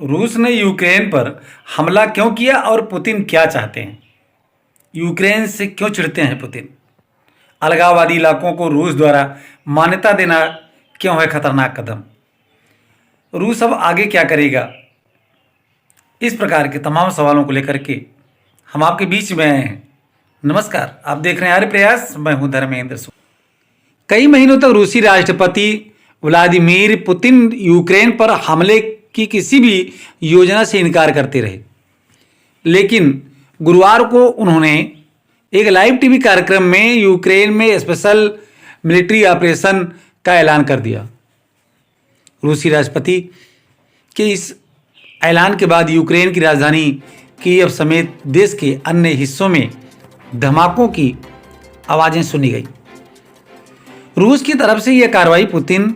रूस ने यूक्रेन पर हमला क्यों किया और पुतिन क्या चाहते हैं? यूक्रेन से क्यों चिढ़ते हैं पुतिन? अलगाववादी इलाकों को रूस द्वारा मान्यता देना क्यों है खतरनाक कदम? रूस अब आगे क्या करेगा? इस प्रकार के तमाम सवालों को लेकर के हम आपके बीच में आए हैं। नमस्कार, आप देख रहे हैं आर्य प्रयास। मैं हूं धर्मेंद्र सिंह। कई महीनों तक रूसी राष्ट्रपति व्लादिमीर पुतिन यूक्रेन पर हमले की किसी भी योजना से इनकार करते रहे, लेकिन गुरुवार को उन्होंने एक लाइव टीवी कार्यक्रम में यूक्रेन में स्पेशल मिलिट्री ऑपरेशन का ऐलान कर दिया। रूसी राष्ट्रपति के इस ऐलान के बाद यूक्रेन की राजधानी कीव समेत देश के अन्य हिस्सों में धमाकों की आवाज़ें सुनी गई। रूस की तरफ से यह कार्रवाई पुतिन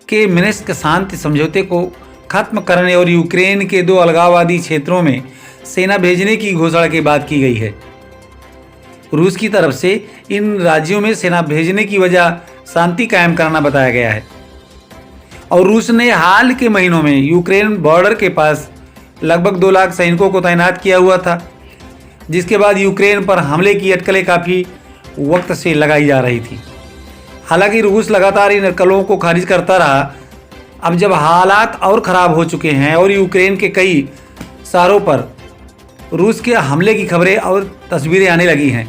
के मिन्स्क शांति समझौते को खत्म करने और यूक्रेन के 2 अलगाववादी क्षेत्रों में सेना भेजने की घोषणा के बाद की गई है। रूस की तरफ से इन राज्यों में सेना भेजने की वजह शांति कायम करना बताया गया है और रूस ने हाल के महीनों में यूक्रेन बॉर्डर के पास लगभग 2 लाख सैनिकों को तैनात किया हुआ था, जिसके बाद यूक्रेन पर हमले की अटकलें काफ़ी वक्त से लगाई जा रही थी। हालांकि रूस लगातार इन अटकलों को खारिज करता रहा। अब जब हालात और ख़राब हो चुके हैं और यूक्रेन के कई शहरों पर रूस के हमले की खबरें और तस्वीरें आने लगी हैं,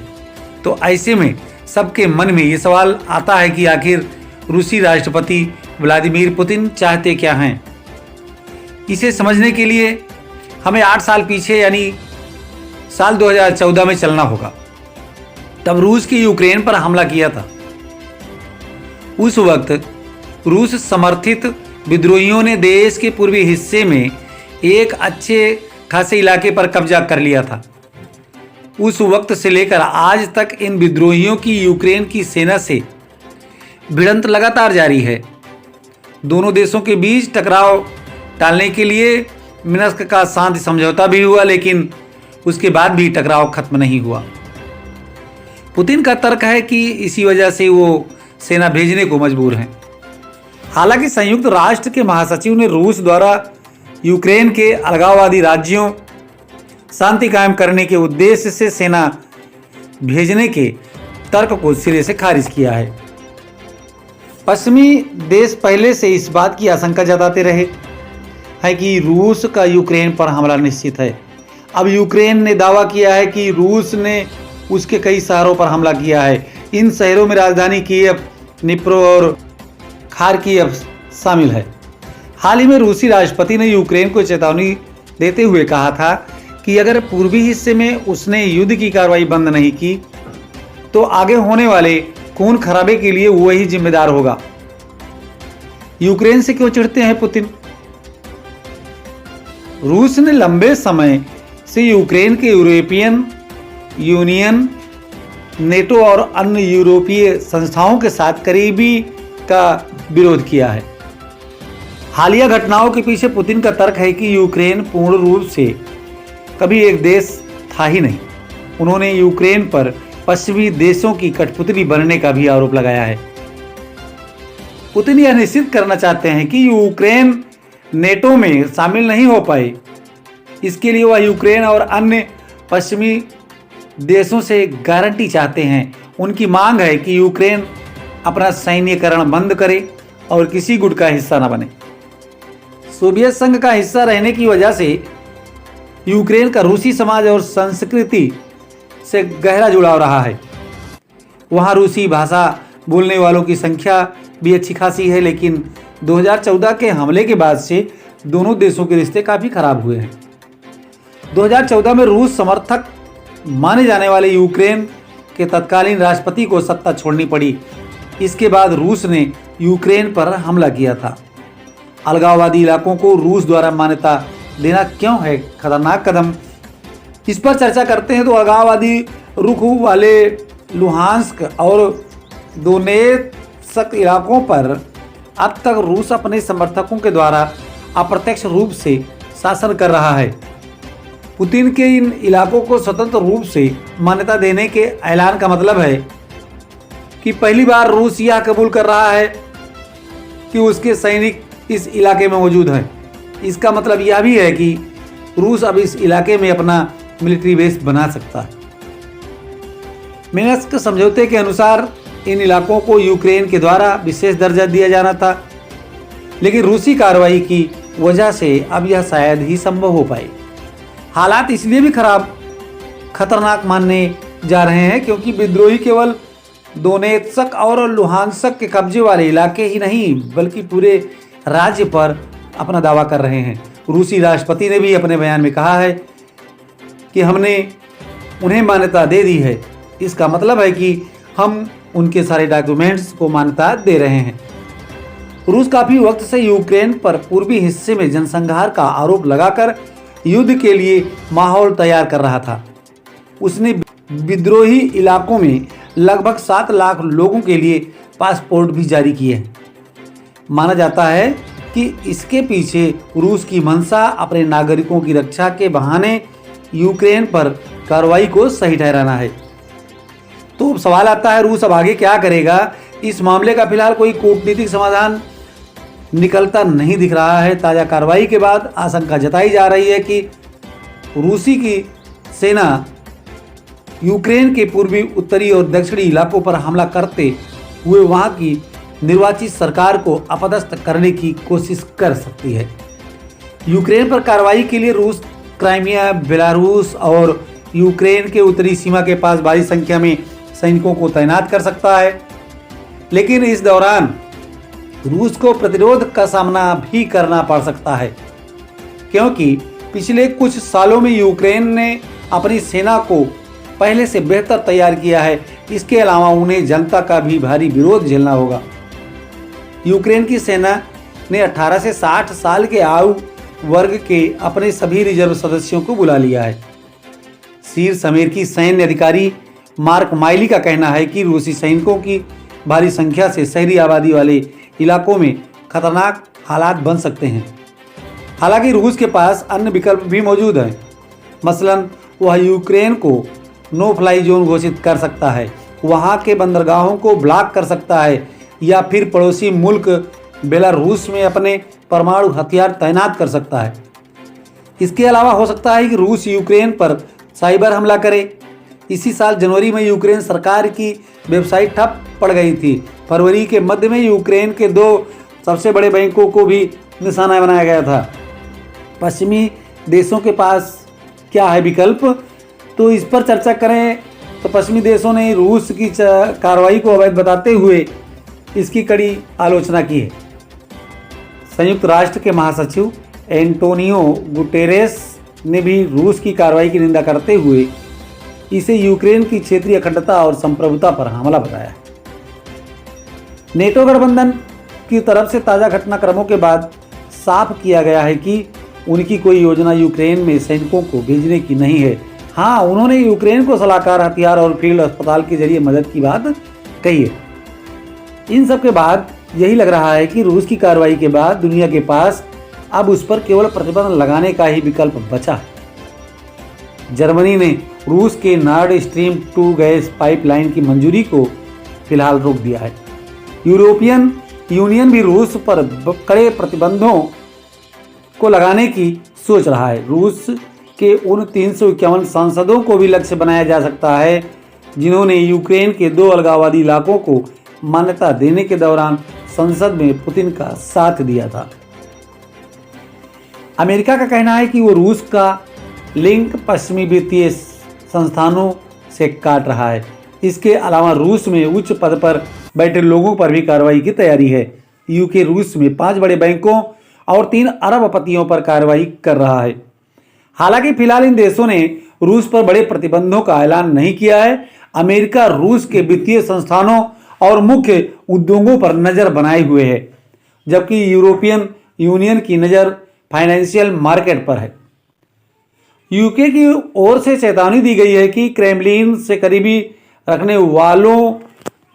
तो ऐसे में सबके मन में ये सवाल आता है कि आखिर रूसी राष्ट्रपति व्लादिमीर पुतिन चाहते क्या हैं। इसे समझने के लिए हमें 8 साल पीछे यानी साल 2014 में चलना होगा। तब रूस की यूक्रेन पर हमला किया था। उस वक्त रूस समर्थित विद्रोहियों ने देश के पूर्वी हिस्से में एक अच्छे खासे इलाके पर कब्जा कर लिया था। उस वक्त से लेकर आज तक इन विद्रोहियों की यूक्रेन की सेना से भिड़ंत लगातार जारी है। दोनों देशों के बीच टकराव टालने के लिए मिन्स्क का शांति समझौता भी हुआ, लेकिन उसके बाद भी टकराव खत्म नहीं हुआ। पुतिन का तर्क है कि इसी वजह से वो सेना भेजने को मजबूर हैं। हालांकि संयुक्त राष्ट्र के महासचिव ने रूस द्वारा यूक्रेन के अलगाववादी राज्यों शांति कायम करने के उद्देश्य से सेना भेजने के तर्क को सिरे से खारिज किया है। पश्चिमी देश पहले से इस बात की आशंका जताते रहे हैं कि रूस का यूक्रेन पर हमला निश्चित है। अब यूक्रेन ने दावा किया है कि रूस ने उसके कई शहरों पर हमला किया है। इन शहरों में राजधानी कीव, निप्रो और खार्किव शामिल है। हाल ही में रूसी राष्ट्रपति ने यूक्रेन को चेतावनी देते हुए कहा था कि अगर पूर्वी हिस्से में उसने युद्ध की कार्रवाई बंद नहीं की तो आगे होने वाले खून खराबे के लिए वही जिम्मेदार होगा। यूक्रेन से क्यों चिढ़ते हैं पुतिन? रूस ने लंबे समय से यूक्रेन के यूरोपियन यूनियन, नेटो और अन्य यूरोपीय संस्थाओं के साथ करीबी का विरोध किया है। हालिया घटनाओं के पीछे पुतिन का तर्क है कि यूक्रेन पूर्ण रूप से कभी एक देश था ही नहीं। उन्होंने यूक्रेन पर पश्चिमी देशों की कठपुतली बनने का भी आरोप लगाया है। पुतिन यह निश्चित करना चाहते हैं कि यूक्रेन नेटो में शामिल नहीं हो पाए। इसके लिए वह यूक्रेन और अन्य पश्चिमी देशों से गारंटी चाहते हैं। उनकी मांग है कि यूक्रेन अपना सैन्यकरण बंद करे और किसी गुट का हिस्सा न बने। सोवियत संघ का हिस्सा रहने की वजह से यूक्रेन का रूसी समाज और संस्कृति से गहरा जुड़ाव रहा है। वहाँ रूसी भाषा बोलने वालों की संख्या भी अच्छी खासी है, लेकिन 2014 के हमले के बाद से दोनों देशों के रिश्ते काफ़ी खराब हुए हैं। 2014 में रूस समर्थक माने जाने वाले यूक्रेन के तत्कालीन राष्ट्रपति को सत्ता छोड़नी पड़ी। इसके बाद रूस ने यूक्रेन पर हमला किया था। अलगाववादी इलाकों को रूस द्वारा मान्यता देना क्यों है खतरनाक कदम? इस पर चर्चा करते हैं तो अलगाववादी रुख वाले लुहांस्क और दोनेत्स्क इलाकों पर अब तक रूस अपने समर्थकों के द्वारा अप्रत्यक्ष रूप से शासन कर रहा है। पुतिन के इन इलाकों को स्वतंत्र रूप से मान्यता देने के ऐलान का मतलब है कि पहली बार रूस यह कबूल कर रहा है कि उसके सैनिक इस इलाके में मौजूद हैं। इसका मतलब यह भी है कि रूस अब इस इलाके में अपना मिलिट्री बेस बना सकता है। मिन्स्क समझौते के अनुसार इन इलाकों को यूक्रेन के द्वारा विशेष दर्जा दिया जाना था, लेकिन रूसी कार्रवाई की वजह से अब यह शायद ही संभव हो पाए। हालात इसलिए भी खतरनाक मानने जा रहे हैं क्योंकि विद्रोही केवल दोनेत्स्क और लुहांस्क के कब्जे वाले इलाके ही नहीं बल्कि पूरे राज्य पर अपना दावा कर रहे हैं। रूसी राष्ट्रपति ने भी अपने बयान में कहा है कि हमने उन्हें मान्यता दे दी है। इसका मतलब है कि हम उनके सारे डॉक्यूमेंट्स को मान्यता दे रहे हैं। रूस काफी वक्त से यूक्रेन पर पूर्वी हिस्से में जनसंहार का आरोप लगाकर युद्ध के लिए माहौल तैयार कर रहा था। उसने विद्रोही इलाकों में लगभग 7 लाख लोगों के लिए पासपोर्ट भी जारी किए हैं। माना जाता है कि इसके पीछे रूस की मंशा अपने नागरिकों की रक्षा के बहाने यूक्रेन पर कार्रवाई को सही ठहराना है। तो अब सवाल आता है, रूस अब आगे क्या करेगा? इस मामले का फिलहाल कोई कूटनीतिक समाधान निकलता नहीं दिख रहा है। ताज़ा कार्रवाई के बाद आशंका जताई जा रही है कि रूसी की सेना यूक्रेन के पूर्वी, उत्तरी और दक्षिणी इलाकों पर हमला करते हुए वहां की निर्वाचित सरकार को अपदस्थ करने की कोशिश कर सकती है। यूक्रेन पर कार्रवाई के लिए रूस क्राइमिया, बेलारूस और यूक्रेन के उत्तरी सीमा के पास भारी संख्या में सैनिकों को तैनात कर सकता है, लेकिन इस दौरान रूस को प्रतिरोध का सामना भी करना पड़ सकता है क्योंकि पिछले कुछ सालों में यूक्रेन ने अपनी सेना को पहले से बेहतर तैयार किया है। इसके अलावा उन्हें जनता का भी भारी विरोध झेलना होगा। यूक्रेन की सेना ने 18 से 60 साल के आयु वर्ग के अपने सभी रिजर्व सदस्यों को बुला लिया है। शीर्ष अमेरिकी सैन्य अधिकारी मार्क माइली का कहना है कि रूसी सैनिकों की भारी संख्या से शहरी आबादी वाले इलाकों में खतरनाक हालात बन सकते हैं। हालांकि रूस के पास अन्य विकल्प भी मौजूद हैं। मसलन वह यूक्रेन को नो फ्लाई जोन घोषित कर सकता है, वहां के बंदरगाहों को ब्लॉक कर सकता है या फिर पड़ोसी मुल्क बेलारूस में अपने परमाणु हथियार तैनात कर सकता है। इसके अलावा हो सकता है कि रूस यूक्रेन पर साइबर हमला करे। इसी साल जनवरी में यूक्रेन सरकार की वेबसाइट ठप पड़ गई थी। फरवरी के मध्य में यूक्रेन के 2 सबसे बड़े बैंकों को भी निशाना बनाया गया था। पश्चिमी देशों के पास क्या है विकल्प, तो इस पर चर्चा करें तो पश्चिमी देशों ने रूस की कार्रवाई को अवैध बताते हुए इसकी कड़ी आलोचना की है। संयुक्त राष्ट्र के महासचिव एंटोनियो गुटेरेस ने भी रूस की कार्रवाई की निंदा करते हुए इसे यूक्रेन की क्षेत्रीय अखंडता और संप्रभुता पर हमला बताया। नेटो गठबंधन की तरफ से ताज़ा घटनाक्रमों के बाद साफ किया गया है कि उनकी कोई योजना यूक्रेन में सैनिकों को भेजने की नहीं है। हाँ, उन्होंने यूक्रेन को सलाहकार, हथियार और फील्ड अस्पताल के जरिए मदद की बात कही है। इन सब के बाद यही लग रहा है कि रूस की कार्रवाई के बाद दुनिया के पास अब उस पर केवल प्रतिबंध लगाने का ही विकल्प बचा है। जर्मनी ने रूस के नॉर्ड स्ट्रीम 2 गैस पाइपलाइन की मंजूरी को फिलहाल रोक दिया है। यूरोपियन यूनियन भी रूस पर कड़े प्रतिबंधों को लगाने की सोच रहा है। रूस के उन 351 सांसदों को भी लक्ष्य बनाया जा सकता है जिन्होंने यूक्रेन के 2 अलगाववादी इलाकों को मान्यता देने के दौरान संसद में पुतिन का साथ दिया था। अमेरिका का कहना है कि वो रूस का लिंक पश्चिमी वित्तीय संस्थानों से काट रहा है। इसके अलावा रूस में उच्च पद पर बैठे लोगों पर भी कार्रवाई की तैयारी है। यूके रूस में 5 बड़े बैंकों और 3 अरबपतियों पर कार्रवाई कर रहा है। हालांकि फिलहाल इन देशों ने रूस पर बड़े प्रतिबंधों का ऐलान नहीं किया है। अमेरिका रूस के वित्तीय संस्थानों और मुख्य उद्योगों पर नजर बनाए हुए है, जबकि यूरोपियन यूनियन की नज़र फाइनेंशियल मार्केट पर है। यूके की ओर से चेतावनी दी गई है कि क्रेमलिन से करीबी रखने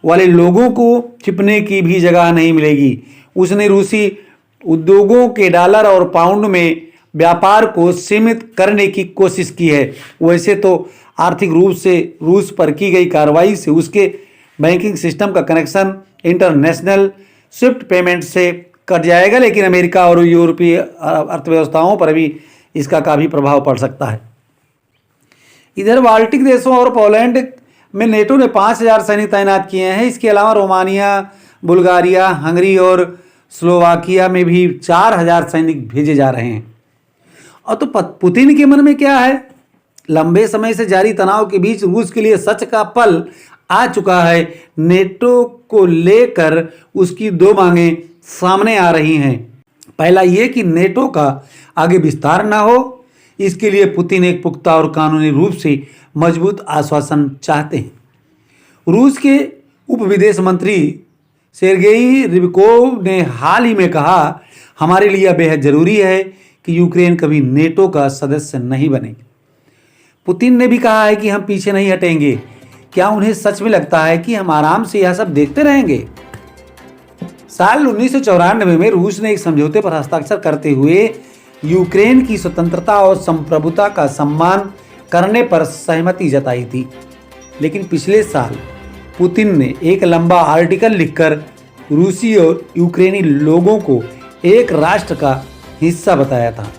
वाले लोगों को छिपने की भी जगह नहीं मिलेगी। उसने रूसी उद्योगों के डॉलर और पाउंड में व्यापार को सीमित करने की कोशिश की है। वैसे तो आर्थिक रूप से रूस पर की गई कार्रवाई से उसके बैंकिंग सिस्टम का कनेक्शन इंटरनेशनल स्विफ्ट पेमेंट से कट जाएगा, लेकिन अमेरिका और यूरोपीय अर्थव्यवस्थाओं पर भी इसका काफ़ी प्रभाव पड़ सकता है। इधर बाल्टिक देशों और पोलैंड में नेटो ने 5,000 सैनिक तैनात किए हैं। इसके अलावा रोमानिया, बुल्गारिया, हंगरी और स्लोवाकिया में भी 4,000 सैनिक भेजे जा रहे हैं। और तो पुतिन के मन में क्या है? लंबे समय से जारी तनाव के बीच रूस के लिए सच का पल आ चुका है। नेटो को लेकर उसकी दो मांगें सामने आ रही हैं। पहला ये कि नेटो का आगे विस्तार ना हो, इसके लिए पुतिन एक पुख्ता और कानूनी रूप से मजबूत आश्वासन चाहते हैं। रूस के उप विदेश मंत्री सेर्गेई रिबकोव ने हाल ही में कहा, हमारे लिए यह बेहद जरूरी है कि यूक्रेन कभी नेटो का सदस्य नहीं बने। पुतिन ने भी कहा है कि हम पीछे नहीं हटेंगे। क्या उन्हें सच में लगता है कि हम आराम से यह सब देखते रहेंगे? साल 1994 में रूस ने एक समझौते पर हस्ताक्षर करते हुए यूक्रेन की स्वतंत्रता और संप्रभुता का सम्मान करने पर सहमति जताई थी। लेकिन पिछले साल पुतिन ने एक लंबा आर्टिकल लिखकर रूसी और यूक्रेनी लोगों को एक राष्ट्र का हिस्सा बताया था।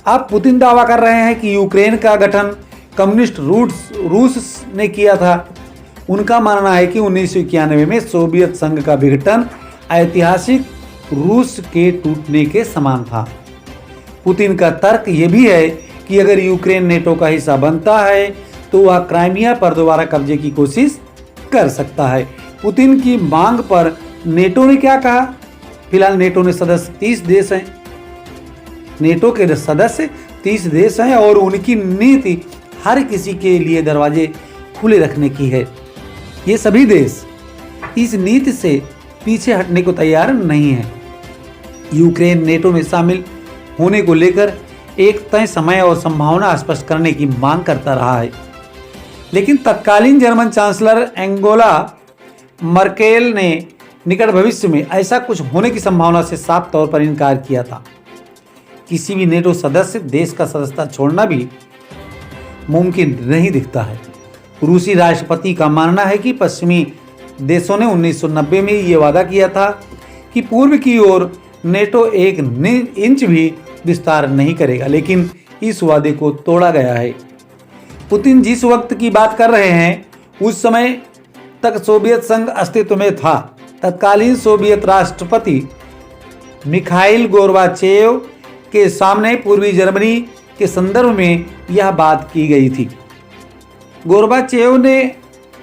अब पुतिन दावा कर रहे हैं कि यूक्रेन का गठन कम्युनिस्ट रूस ने किया था। उनका मानना है कि 1991 में सोवियत संघ का विघटन ऐतिहासिक रूस के टूटने के समान था। पुतिन का तर्क यह भी है कि अगर यूक्रेन नेटो का हिस्सा बनता है तो वह क्राइमिया पर दोबारा कब्जे की कोशिश कर सकता है। पुतिन की मांग पर नेटो ने क्या कहा? फिलहाल नेटो ने सदस्य 30 देश हैं। नेटो के सदस्य 30 देश हैं और उनकी नीति हर किसी के लिए दरवाजे खुले रखने की है। ये सभी देश इस नीति से पीछे हटने को तैयार नहीं है। यूक्रेन नेटो में शामिल होने को लेकर एक तय समय और संभावना स्पष्ट करने की मांग करता रहा है, लेकिन तत्कालीन जर्मन चांसलर एंगेला मर्केल ने निकट भविष्य में ऐसा कुछ होने की संभावना से साफ तौर पर इनकार किया था। किसी भी नेटो सदस्य देश का सदस्यता छोड़ना भी मुमकिन नहीं दिखता है। रूसी राष्ट्रपति का मानना है कि पश्चिमी देशों ने 1990 में ये वादा किया था कि पूर्व की ओर नेटो एक इंच भी विस्तार नहीं करेगा, लेकिन इस वादे को तोड़ा गया है। पुतिन जिस वक्त की बात कर रहे हैं उस समय तक सोवियत संघ अस्तित्व में था। तत्कालीन सोवियत राष्ट्रपति मिखाइल गोर्बाचेव के सामने पूर्वी जर्मनी के संदर्भ में यह बात की गई थी। गोर्बाचेव ने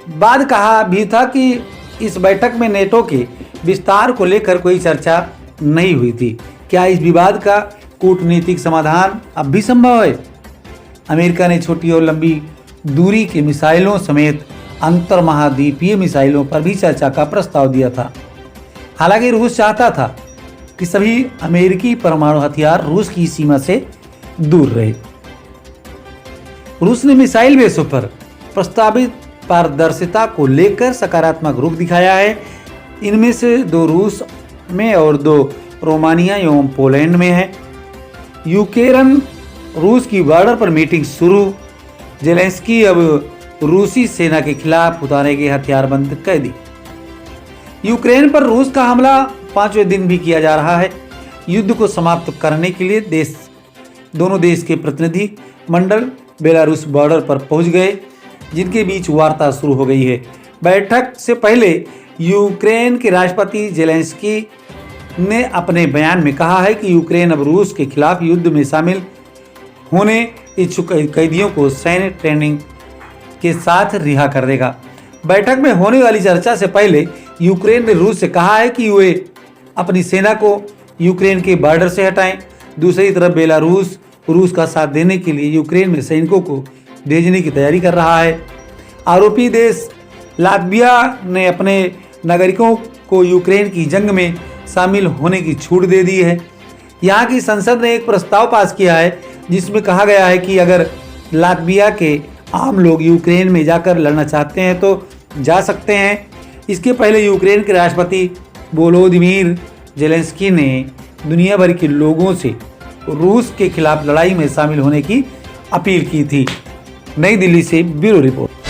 बाद कहा भी था कि इस बैठक में नेटो के विस्तार को लेकर कोई चर्चा नहीं हुई थी। क्या इस विवाद का कूटनीतिक समाधान अब भी संभव है? अमेरिका ने छोटी और लंबी दूरी के मिसाइलों समेत अंतर महाद्वीपीय मिसाइलों पर भी चर्चा का प्रस्ताव दिया था। हालांकि रूस चाहता था कि सभी अमेरिकी परमाणु हथियार रूस की सीमा से दूर रहे। रूस ने मिसाइल बेसों पर प्रस्तावित पारदर्शिता को लेकर सकारात्मक रुख दिखाया है। इनमें से 2 रूस में और 2 रोमानिया एवं पोलैंड में है। यूक्रेन रूस की बॉर्डर पर मीटिंग शुरू। जेलेंस्की अब रूसी सेना के खिलाफ उतारे गए हथियारबंद कर दी। यूक्रेन पर रूस का हमला 5वें दिन भी किया जा रहा है। युद्ध को समाप्त करने के लिए दोनों देश के प्रतिनिधि मंडल बेलारूस बॉर्डर पर पहुंच गए, जिनके बीच वार्ता शुरू हो गई है। बैठक से पहले यूक्रेन के राष्ट्रपति जेलेंस्की ने अपने बयान में कहा है कि यूक्रेन अब रूस के खिलाफ युद्ध में शामिल होने इच्छुक कैदियों को सैन्य ट्रेनिंग के साथ रिहा कर देगा। बैठक में होने वाली चर्चा से पहले यूक्रेन ने रूस से कहा है कि वे अपनी सेना को यूक्रेन के बॉर्डर से हटाएं। दूसरी तरफ बेलारूस रूस का साथ देने के लिए यूक्रेन में सैनिकों को भेजने की तैयारी कर रहा है। आरोपी देश लात्विया ने अपने नागरिकों को यूक्रेन की जंग में शामिल होने की छूट दे दी है। यहाँ की संसद ने एक प्रस्ताव पास किया है जिसमें कहा गया है कि अगर लात्विया के आम लोग यूक्रेन में जाकर लड़ना चाहते हैं तो जा सकते हैं। इसके पहले यूक्रेन के राष्ट्रपति वोलोदिमीर जेलेंस्की ने दुनिया भर के लोगों से रूस के खिलाफ लड़ाई में शामिल होने की अपील की थी। नई दिल्ली से ब्यूरो रिपोर्ट।